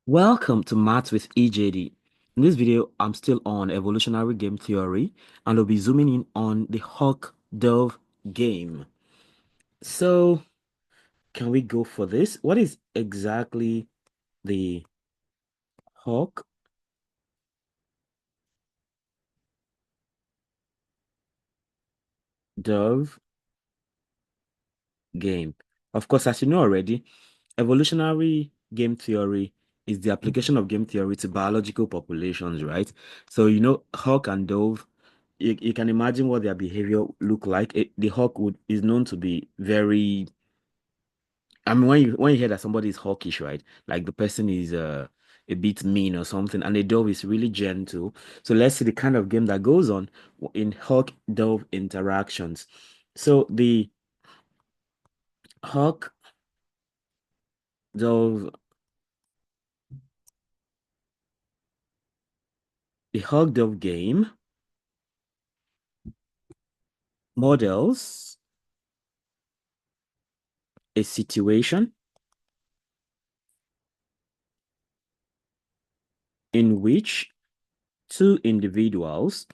Welcome to Maths with EJD. In this video, I'm still on evolutionary game theory and I'll be zooming in on the hawk-dove game. So, can we go for this? What is exactly the hawk-dove game? Of course, as you know already, evolutionary game theory is the application of game theory to biological populations, right? So, hawk and dove, you can imagine what their behavior look like. The hawk is known to be very, I mean, when you hear that somebody is hawkish, right? Like the person is a bit mean or something, and the dove is really gentle. So let's see the kind of game that goes on in hawk-dove interactions. So hawk-dove, the hawk-dove game models a situation in which two individuals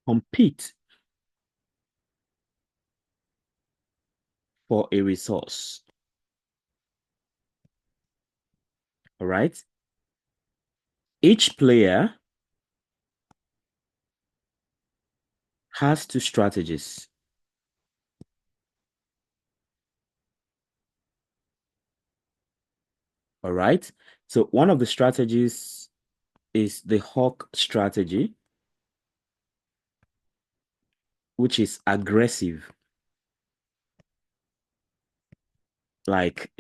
compete for a resource. All right. Each player has two strategies. All right. So one of the strategies is the hawk strategy, which is aggressive, like,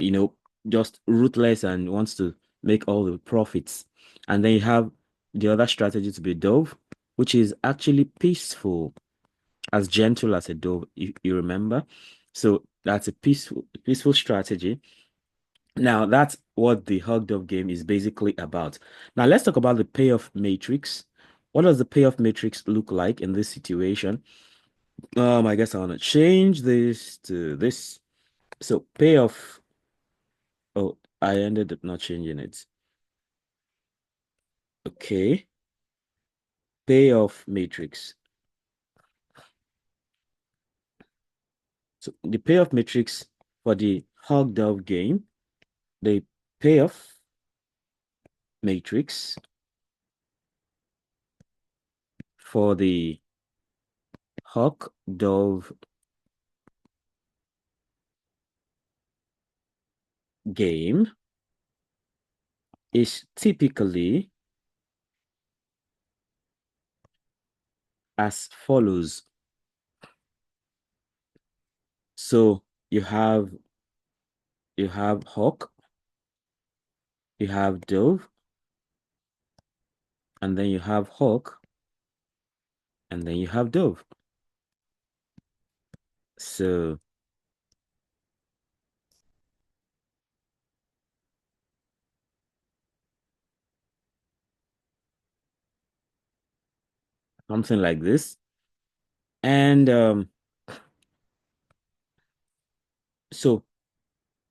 just ruthless and wants to make all the profits. And then you have the other strategy to be dove, which is actually peaceful, as gentle as a dove, if you remember. So that's a peaceful strategy. Now, that's what the hug dove game is basically about. Now, let's talk about the payoff matrix. What does the payoff matrix look like in this situation? I guess I want to change this to this. So payoff. Oh, I ended up not changing it. Okay. Payoff matrix. So the payoff matrix for the hog dove game, the payoff matrix for the hawk dove game is typically as follows. So you have hawk, you have dove, and then you have hawk, and then you have dove. So something like this. And so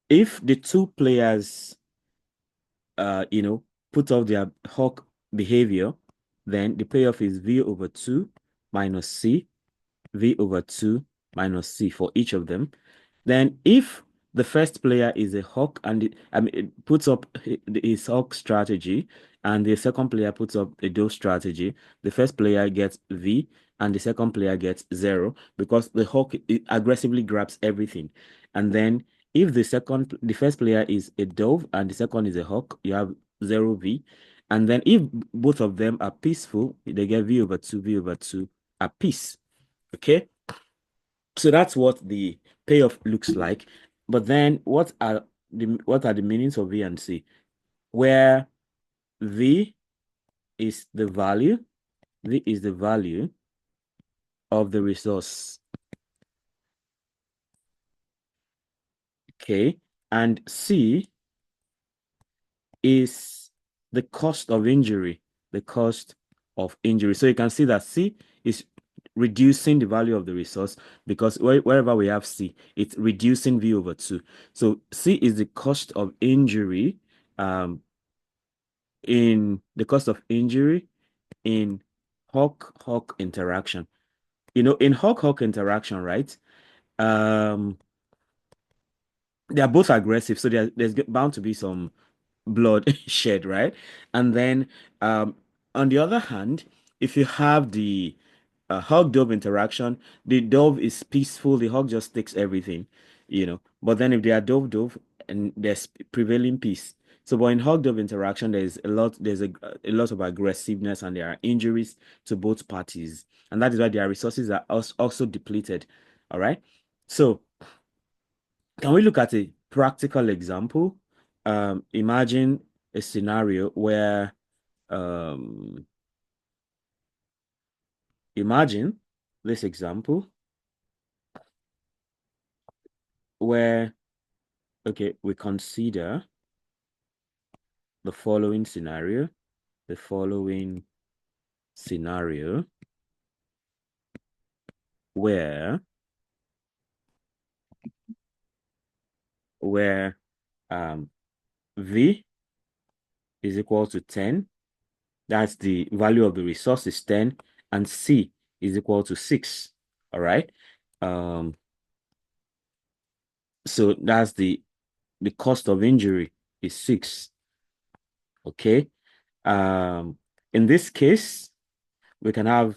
if the two players uh, you know, put off their hawk behavior, then the payoff is V over 2 minus C, V over 2 minus C for each of them. Then if the first player is a hawk and it puts up his hawk strategy, and the second player puts up a dove strategy, the first player gets V and the second player gets 0 because the hawk aggressively grabs everything. And then if the first player is a dove and the second is a hawk, you have 0 V. And then if both of them are peaceful, they get V over 2 at peace. Okay. So that's what the payoff looks like. But then what are the meanings of V and C? Where V is the value, V is the value of the resource. Okay. And C is the cost of injury, the cost of injury. So you can see that C is reducing the value of the resource because wherever we have C, it's reducing V over 2. So C is the cost of injury um, in the cost of injury in hawk-hawk interaction. In hawk-hawk interaction, right? Um, they are both aggressive, so there's bound to be some blood shed, right? And then on the other hand, if you have the hog dove interaction, the dove is peaceful, the hog just takes everything. But then if they are dove and there's prevailing peace. So, but in hog dove interaction, there's a lot of aggressiveness and there are injuries to both parties, and that is why their resources are also depleted. All right. So can we look at a practical example? Imagine a scenario where, um, imagine this example where, okay, we consider the following scenario, the following scenario where, where, um, V is equal to 10. That's the value of the resource is 10, and C is equal to 6. All right. Um, so that's the cost of injury is 6. Okay. Um, in this case, we can have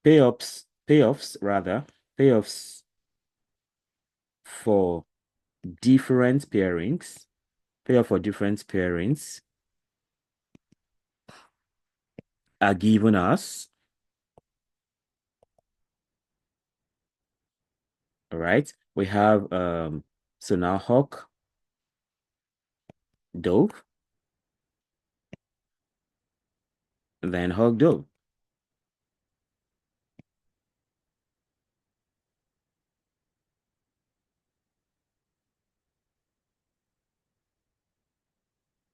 payoffs for different pairings. Payoff for different pairings are given us. All right. We have so now hawk, dove, then hawk, dove.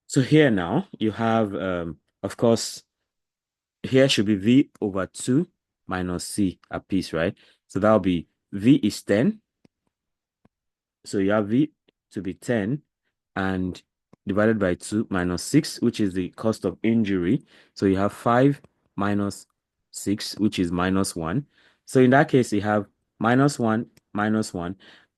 So here now you have of course here should be V over 2 minus C a piece, right? So that'll be V is 10. So you have V to be 10 and divided by 2 minus 6, which is the cost of injury. So you have 5 minus 6, which is minus 1. So in that case, you have minus 1, minus 1.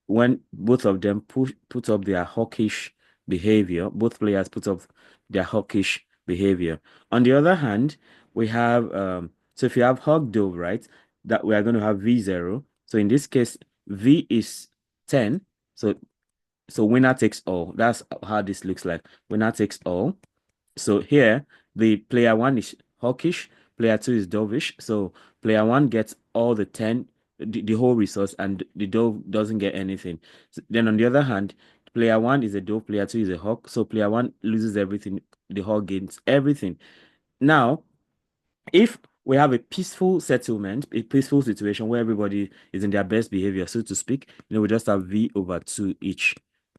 When both of them put up their hawkish behavior, both players put up their hawkish behavior. On the other hand, we have, so if you have hawk dove, right, that we are going to have V0. So in this case, V is 10. So winner takes all. That's how this looks like. Winner takes all. So here, the player one is hawkish, player two is dovish. So player one gets all the whole resource, and the dove doesn't get anything. Then on the other hand, player one is a dove, player two is a hawk. So player one loses everything, the hawk gains everything. Now, if we have a peaceful settlement, a peaceful situation where everybody is in their best behavior, so to speak, we just have V over 2 each,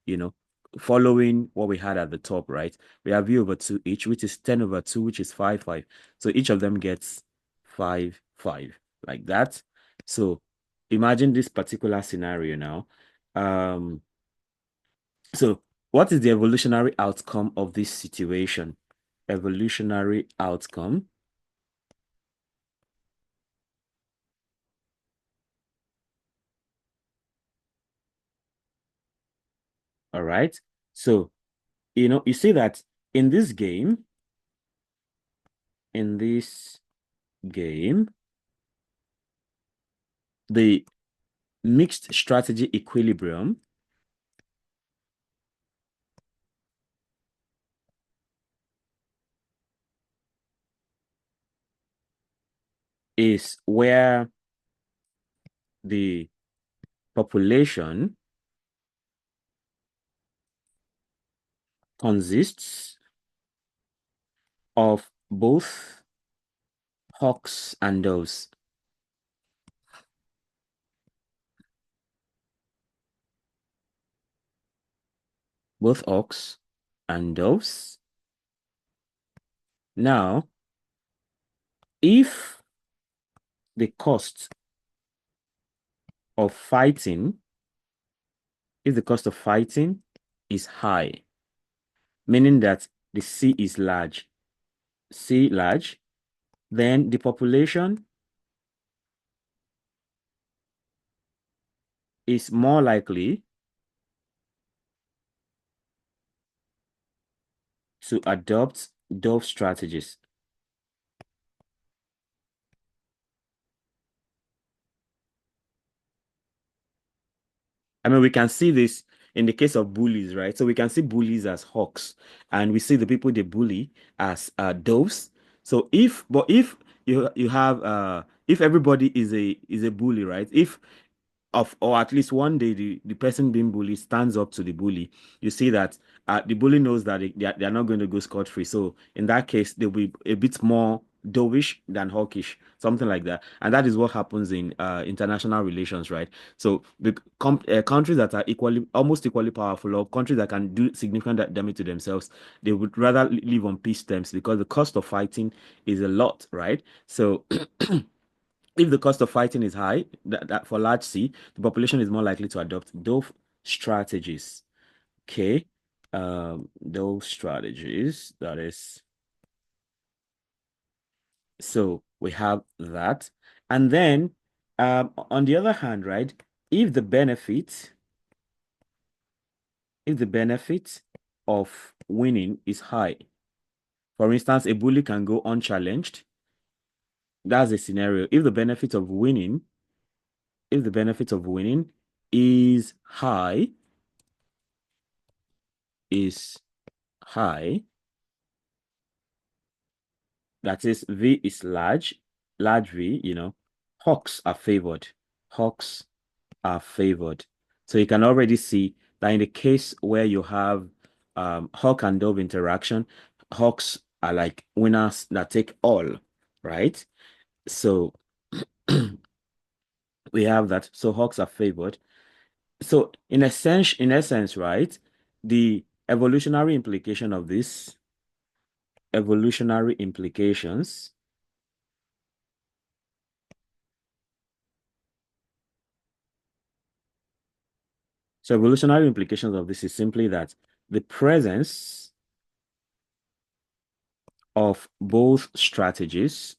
you know, following what we had at the top, right? We have V over 2 each, which is 10 over 2, which is 5, 5. So each of them gets 5, 5, like that. So imagine this particular scenario now. So what is the evolutionary outcome of this situation? Evolutionary outcome. All right. So, you see that in this game, in this game, the mixed strategy equilibrium is where the population consists of both hawks and doves. Both hawks and doves. Now, if the cost of fighting, if the cost of fighting is high, meaning that the sea large, then the population is more likely to adopt those strategies. I mean, we can see this in the case of bullies, right? So we can see bullies as hawks, and we see the people they bully as doves. So if you have if everybody is a bully, right? If of or at least one day the person being bullied stands up to the bully, you see that the bully knows that they're not going to go scot-free. So in that case, they'll be a bit more dovish than hawkish, something like that. And that is what happens in international relations, right? So the countries that are almost equally powerful, or countries that can do significant damage to themselves, they would rather live on peace terms because the cost of fighting is a lot, right? So if the cost of fighting is high, that for large C, the population is more likely to adopt those strategies. Okay. Those strategies, that is. So we have that. And then on the other hand, right, if the benefit, if the benefit of winning is high, for instance, a bully can go unchallenged. That's a scenario. If the benefit of winning is high, is high, that is V is large V, hawks are favored. Hawks are favored. So you can already see that in the case where you have hawk and dove interaction, hawks are like winners that take all, right? So we have that. So hawks are favored. So in essence, right, the evolutionary implications. So evolutionary implications of this is simply that the presence of both strategies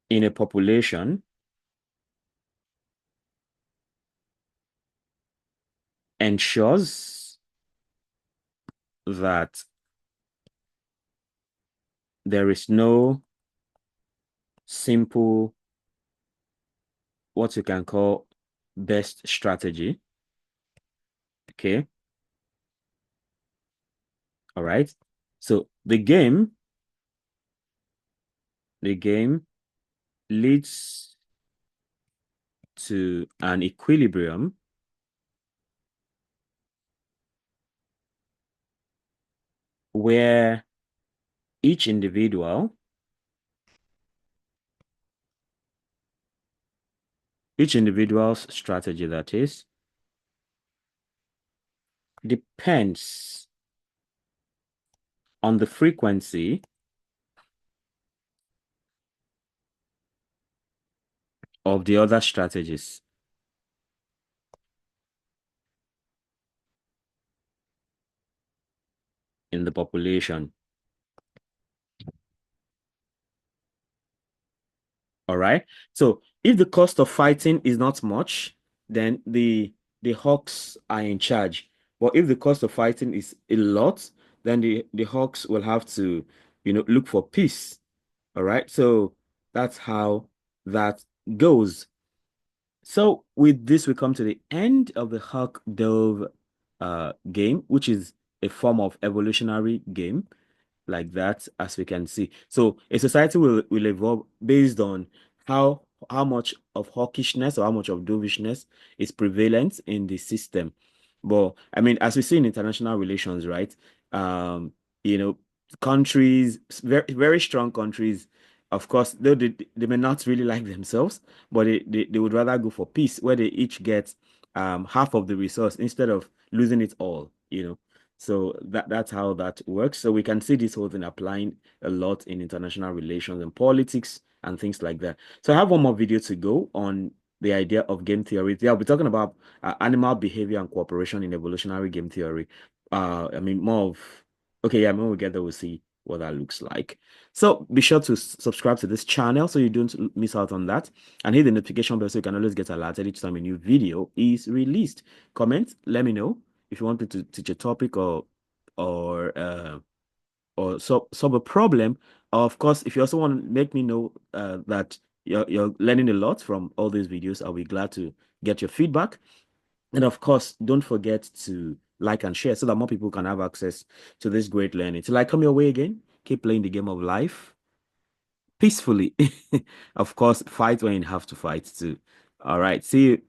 in a population ensures that there is no simple, what you can call best strategy. Okay. All right. So the game leads to an equilibrium where each individual's strategy, that is, depends on the frequency of the other strategies in the population. All right. So if the cost of fighting is not much, then the Hawks are in charge. But if the cost of fighting is a lot, then the Hawks will have to, look for peace. All right. So that's how that goes. So with this, we come to the end of the Hawk Dove game, which is a form of evolutionary game like that, as we can see. So a society will evolve based on how much of hawkishness or how much of dovishness is prevalent in the system. But I mean, as we see in international relations, right? Um, you know, countries, very very strong countries, of course, they may not really like themselves, but they would rather go for peace, where they each get half of the resource instead of losing it all. So that's how that works. So we can see this whole thing applying a lot in international relations and politics and things like that. So I have one more video to go on the idea of game theory. Yeah, I'll be talking about animal behavior and cooperation in evolutionary game theory. I mean, more of, okay, yeah, when we get there, we'll see what that looks like. So be sure to subscribe to this channel so you don't miss out on that, and hit the notification bell so you can always get alerted each time a new video is released. Comment, let me know if you want me to teach a topic or solve a problem. Of course, if you also want to make me know that you're learning a lot from all these videos, I'll be glad to get your feedback. And of course, don't forget to like and share so that more people can have access to this great learning. Till I come your way again, keep playing the game of life peacefully. Of course, fight when you have to fight too. All right, see you.